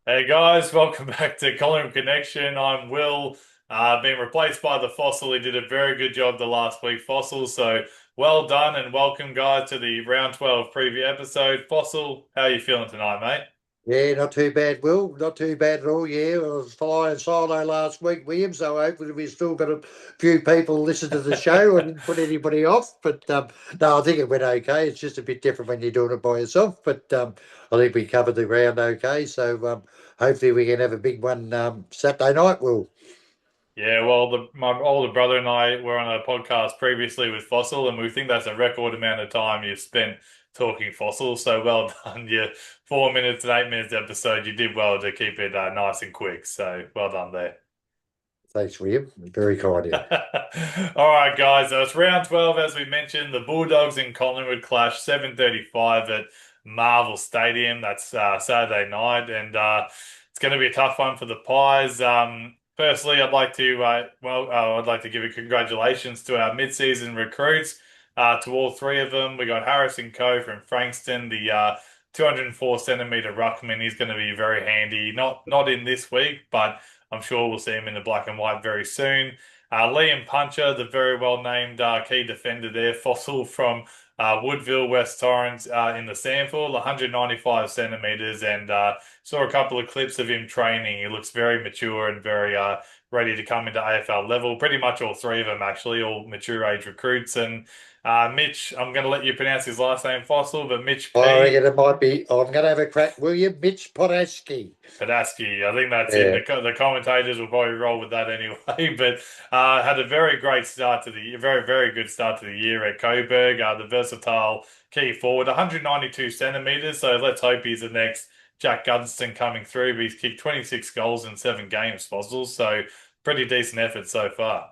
Hey guys, welcome back to Collingwood Connection. I'm Will, being replaced by the Fossil. He did a very good job the last week, Fossil. So well done and welcome, guys, to the round 12 preview episode. Fossil, how are you feeling tonight, mate? Yeah, not too bad, Will. Not too bad at all. Yeah, I was flying solo last week, William. So hopefully we've still got a few people listen to the show. I didn't put anybody off, but no, I think it went okay. It's just a bit different when you're doing it by yourself, but I think we covered the ground okay. So hopefully we can have a big one Saturday night, Will. Yeah, well, my older brother and I were on a podcast previously with Fossil, and we think that's a record amount of time you've spent talking Fossil. So well done. Your 4 minutes and 8 minutes episode, you did well to keep it nice and quick. So well done there. Thanks, William. Very kind of you. All right, guys. So it's round 12, as we mentioned. The Bulldogs in Collingwood clash 7:35 at Marvel Stadium. That's Saturday night, and it's going to be a tough one for the Pies. Firstly, I'd like to give a congratulations to our mid-season recruits. To all three of them, we got Harrison Coe from Frankston, the 204 centimeter ruckman. He's going to be very handy. Not in this week, but I'm sure we'll see him in the black and white very soon. Liam Puncher, the very well named key defender there, Fossil from Woodville, West Torrens in the Sandford, 195 centimeters, and saw a couple of clips of him training. He looks very mature and very ready to come into AFL level. Pretty much all three of them, actually, all mature age recruits. And Mitch, I'm going to let you pronounce his last name, Fossil, but Mitch I P. reckon it might be. I'm going to have a crack, William. Mitch Podaski. Padaski. I think that's it. Yeah. The commentators will probably roll with that anyway. But had a very great start to the very, very good start to the year at Coburg. The versatile key forward, 192 centimeters. So let's hope he's the next Jack Gunston coming through. But he's kicked 26 goals in 7 games, Fossils. So pretty decent effort so far.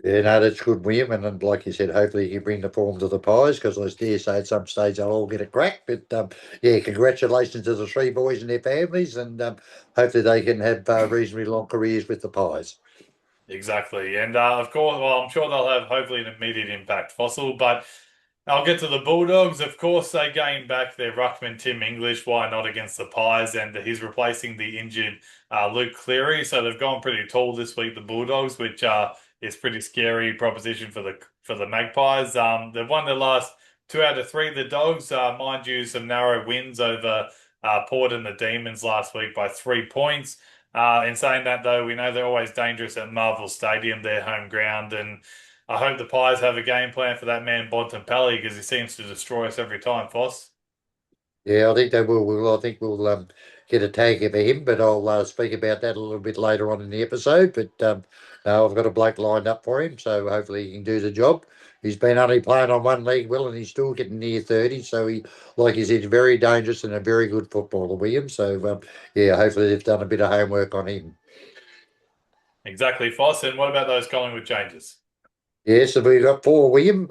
Yeah, no, that's good, William. And then, like you said, hopefully you bring the form to the Pies because I dare say at some stage they'll all get a crack. But yeah, congratulations to the three boys and their families, and hopefully they can have reasonably long careers with the Pies. Exactly. And of course, well, I'm sure they'll have hopefully an immediate impact, Fossil. But I'll get to the Bulldogs. Of course, they gained back their ruckman Tim English. Why not against the Pies? And he's replacing the injured Luke Cleary. So they've gone pretty tall this week, the Bulldogs, which is pretty scary proposition for the Magpies. They've won their last two out of three. The Dogs, mind you, some narrow wins over Port and the Demons last week by 3 points. In saying that, though, we know they're always dangerous at Marvel Stadium, their home ground, and I hope the Pies have a game plan for that man Bontempelli because he seems to destroy us every time, Foss. Yeah, I think they will. I think we'll get a tag for him, but I'll speak about that a little bit later on in the episode. But no, I've got a bloke lined up for him, so hopefully he can do the job. He's been only playing on one league, Will, and he's still getting near 30. So he, like you said, very dangerous and a very good footballer, William. So yeah, hopefully they've done a bit of homework on him. Exactly, Foss. And what about those Collingwood changes? Yeah, so we've got four, William.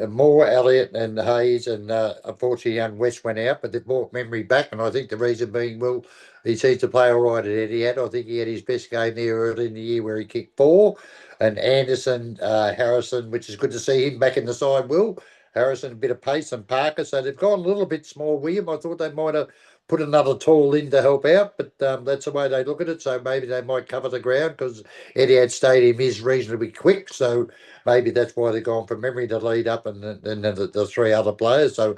Moore, Elliott, and Hayes, and unfortunately, young West went out, but they brought memory back. And I think the reason being, well, he seems to play all right at Etihad. I think he had his best game there early in the year where he kicked four. And Anderson, Harrison, which is good to see him back in the side, Will. Harrison, a bit of pace, and Parker. So they've gone a little bit small, William. I thought they might have put another tall in to help out, but that's the way they look at it. So maybe they might cover the ground because Etihad Stadium is reasonably quick. So maybe that's why they're gone from memory to lead up and then the three other players. So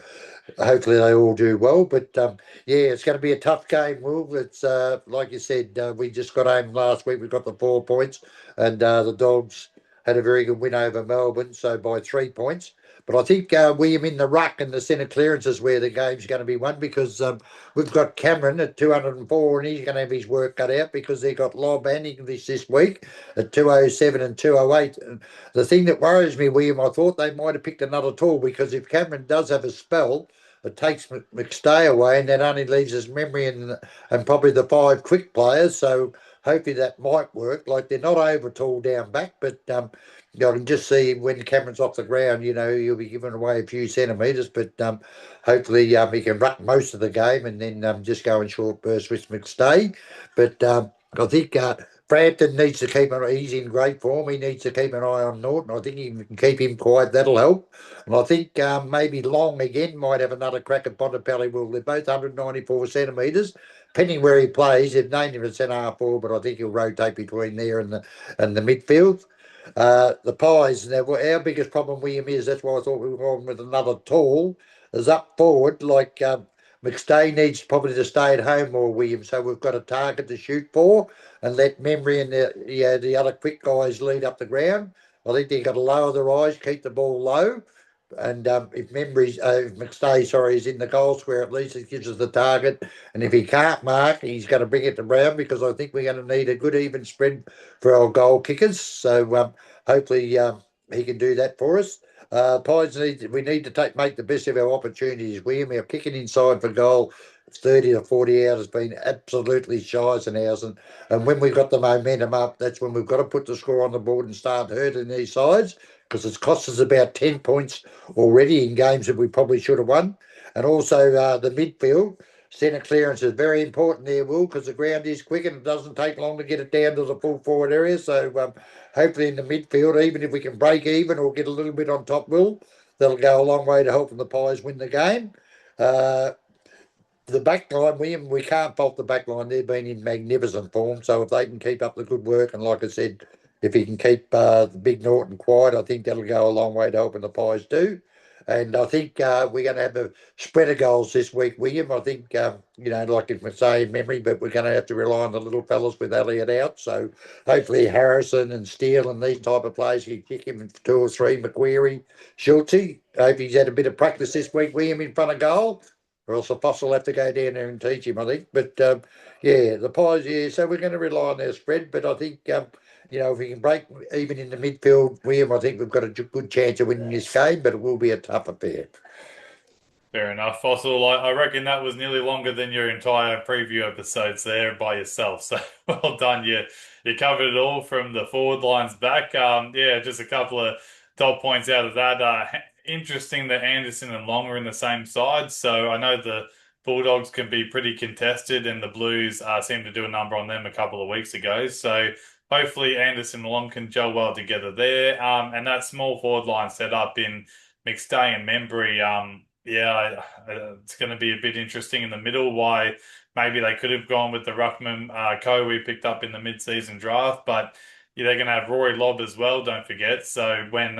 hopefully they all do well. But yeah, it's going to be a tough game, Will. It's like you said, we just got home last week. We got the 4 points, and the Dogs had a very good win over Melbourne, so by 3 points. But I think William in the ruck and the centre clearance is where the game's going to be won because we've got Cameron at 204 and he's going to have his work cut out because they've got Lob and English this week at 207 and 208. The thing that worries me, William, I thought they might have picked another tool because if Cameron does have a spell, it takes McStay away and that only leaves his memory and probably the five quick players. So hopefully that might work. Like they're not over tall down back, but I can just see when Cameron's off the ground, he'll be giving away a few centimetres, but hopefully he can ruck most of the game and then just go in short bursts with McStay. But I think Frampton needs to keep an. He's in great form. He needs to keep an eye on Norton. I think if we can keep him quiet, that'll help. And I think maybe Long again might have another crack at Bontempelli. Well, they're both 194 centimetres. Depending where he plays, they've named him at centre half forward, but I think he'll rotate between there and the midfield. The Pies. Now, our biggest problem, William, is that's why I thought we were going with another tall. Is up forward like. McStay needs probably to stay at home more, William. So we've got a target to shoot for and let Memory and the other quick guys lead up the ground. I think they've got to lower their eyes, keep the ball low. And if McStay, sorry, is in the goal square, at least it gives us the target. And if he can't mark, he's going to bring it to Brown because I think we're going to need a good even spread for our goal kickers. So hopefully he can do that for us. Pies we need to make the best of our opportunities. Our kicking inside for goal 30 to 40 out has been absolutely shy as an ours. And when we've got the momentum up, that's when we've got to put the score on the board and start hurting these sides because it's cost us about 10 points already in games that we probably should have won. And also the midfield. Centre clearance is very important there, Will, because the ground is quick and it doesn't take long to get it down to the full forward area. So hopefully in the midfield, even if we can break even or get a little bit on top, Will, that'll go a long way to helping the Pies win the game. Uh, the back line, we can't fault the back line. They've been in magnificent form. So if they can keep up the good work, and like I said, if he can keep the big Norton quiet, I think that'll go a long way to helping the Pies do. And I think we're going to have a spread of goals this week, William. I think, like if we say memory, but we're going to have to rely on the little fellas with Elliot out. So hopefully Harrison and Steele and these type of players can kick him for two or three. McQuarrie, Schulte. Hope he's had a bit of practice this week, William, in front of goal or else the boss will have to go down there and teach him, I think. But yeah, the Pies, yeah, so we're going to rely on their spread. But I think, if we can break even in the midfield, William, I think we've got a good chance of winning this game, but it will be a tough affair. Fair enough, Fossil. I reckon that was nearly longer than your entire preview episodes there by yourself. So well done. You covered it all from the forward lines back. Yeah, just a couple of top points out of that. Interesting that Anderson and Long are in the same side. So I know the Bulldogs can be pretty contested, and the Blues seemed to do a number on them a couple of weeks ago. So hopefully Anderson and Long can gel well together there. And that small forward line set up in McStay and Membry. Yeah, it's going to be a bit interesting in the middle. Why maybe they could have gone with the Ruckman we picked up in the mid-season draft, but yeah, they're going to have Rory Lobb as well. Don't forget. So when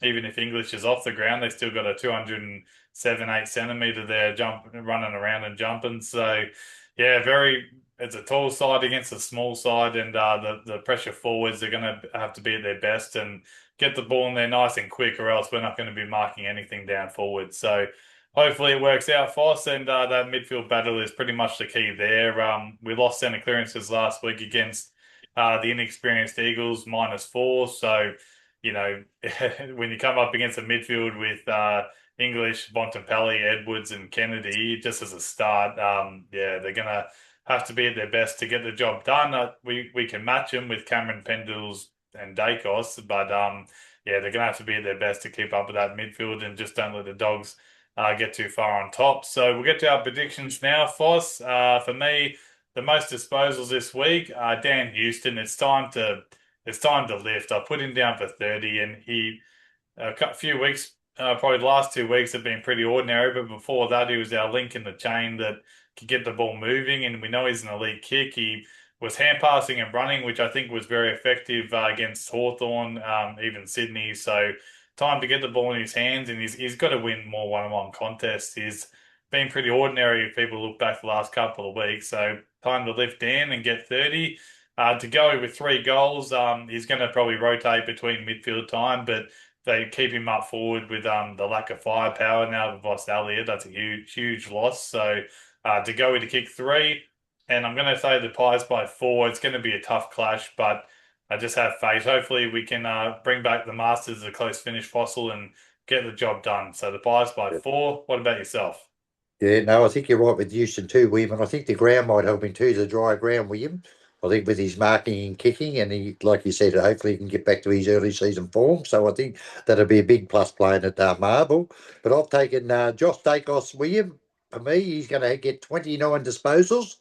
even if English is off the ground, they still got a 207-8 centimeter there, running around and jumping. So yeah, It's a tall side against a small side, and the pressure forwards are going to have to be at their best and get the ball in there nice and quick, or else we're not going to be marking anything down forward. So hopefully it works out for us, and that midfield battle is pretty much the key there. We lost centre clearances last week against the inexperienced Eagles, -4. So, when you come up against a midfield with English, Bontempelli, Edwards, and Kennedy, just as a start, yeah, they're going to have to be at their best to get the job done. We can match them with Cameron Pendles and Dacos, but yeah, they're going to have to be at their best to keep up with that midfield and just don't let the Dogs get too far on top. So we'll get to our predictions now, Foss. For me, the most disposals this week, Dan Houston. It's time to lift. I put him down for 30, and a few weeks, probably the last 2 weeks have been pretty ordinary. But before that, he was our link in the chain that could get the ball moving, and we know he's an elite kick. He was hand passing and running, which I think was very effective against Hawthorn, even Sydney. So time to get the ball in his hands, and he's got to win more one-on-one contests. He's been pretty ordinary if people look back the last couple of weeks. So time to lift in and get 30. To go with 3 goals, he's going to probably rotate between midfield time, but they keep him up forward with the lack of firepower now with Voss Elliott. That's a huge loss. So to go with to kick 3, and I'm going to say the Pies by 4. It's going to be a tough clash, but I just have faith. Hopefully we can bring back the Masters as a close finish, Fossil, and get the job done. So the Pies by 4. What about yourself? Yeah, no, I think you're right with Houston too, William, and I think the ground might help him too, the dry ground, William. I think with his marking and kicking, and he, like you said, hopefully he can get back to his early season form. So I think that'll be a big plus playing at Marvel. But I've taken Josh Dacos, William. For me, he's going to get 29 disposals.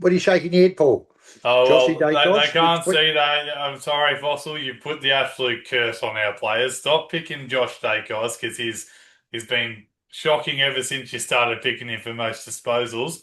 What are you shaking your head for? Oh, Jossie well, they Dacos with can't see that. I'm sorry, Fossil. You put the absolute curse on our players. Stop picking Josh Dacos because he's been shocking ever since you started picking him for most disposals.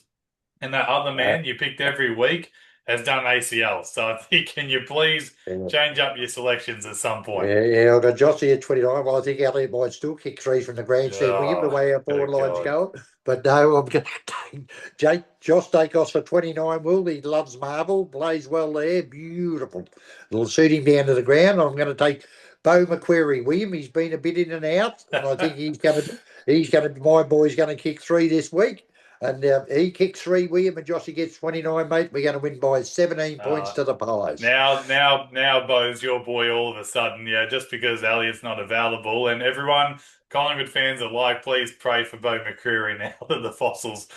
And that other uh, man you picked every week has done ACL. So I think, can you please change up your selections at some point? yeah, I've got Jossie at 29. Well, I think Elliot might still kick three from the grandstand with him, the Oh, way our forward good line's God. going. But no, I'm going to take Josh Dacos for 29. Will he loves Marvel, plays well there, beautiful. It'll suit him down to the ground. I'm going to take Bo McQuarrie with him. He's been a bit in and out, and I think my boy's going to kick three this week. And he kicks three with him, and Jossie gets 29, mate. We're going to win by 17 points Uh, to the Pies. now, Bo's your boy all of a sudden, yeah, just because Elliot's not available. And everyone, Collingwood fans are like, please pray for Bo McCreary now that the Fossils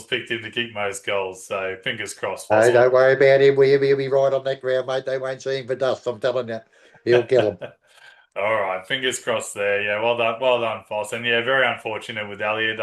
picked him to keep most goals. So fingers crossed, No, Fossil. don't worry about him. He'll be right on that ground, mate. They won't see him for dust. I'm telling you, he'll kill him. All right, fingers crossed there. Yeah, well done, Foss. And yeah, very unfortunate with Elliot.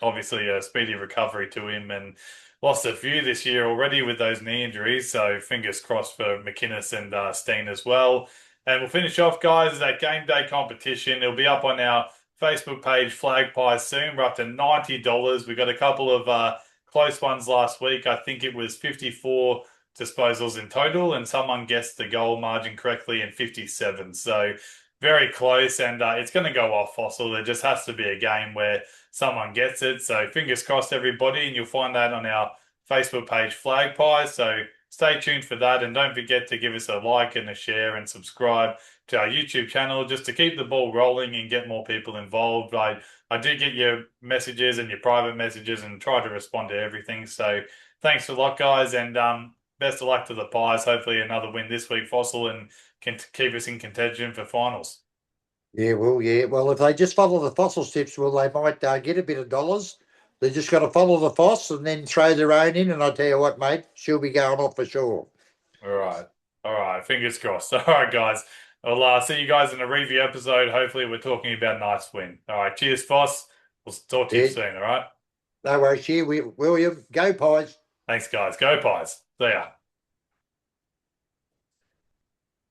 Obviously a speedy recovery to him, and lost a few this year already with those knee injuries. So fingers crossed for McInnes and Steen as well. And we'll finish off, guys, that game day competition. It'll be up on our Facebook page, Flag Pies, soon. We're up to $90. We got a couple of close ones last week. I think it was 54 disposals in total, and someone guessed the goal margin correctly in 57. So very close, and it's going to go off, Fossil. There just has to be a game where someone gets it. So fingers crossed, everybody, and you'll find that on our Facebook page, Flag Pie. So stay tuned for that, and don't forget to give us a like and a share and subscribe to our YouTube channel just to keep the ball rolling and get more people involved. I do get your messages and your private messages and try to respond to everything. So thanks a lot, guys, and best of luck to the Pies. Hopefully another win this week, Fossil, and can keep us in contention for finals. Yeah, well, yeah. Well, if they just follow the fossil tips, well, they might get a bit of dollars. They just got to follow the foss and then throw their own in. And I tell you what, mate, she'll be going off for sure. All right. All right. Fingers crossed. All right, guys. I'll see you guys in a review episode. Hopefully, we're talking about a nice win. All right. Cheers, Foss. We'll talk to you Yeah, soon. All right. no worries. Here, William, go Pies. Thanks, guys. Go Pies. See ya.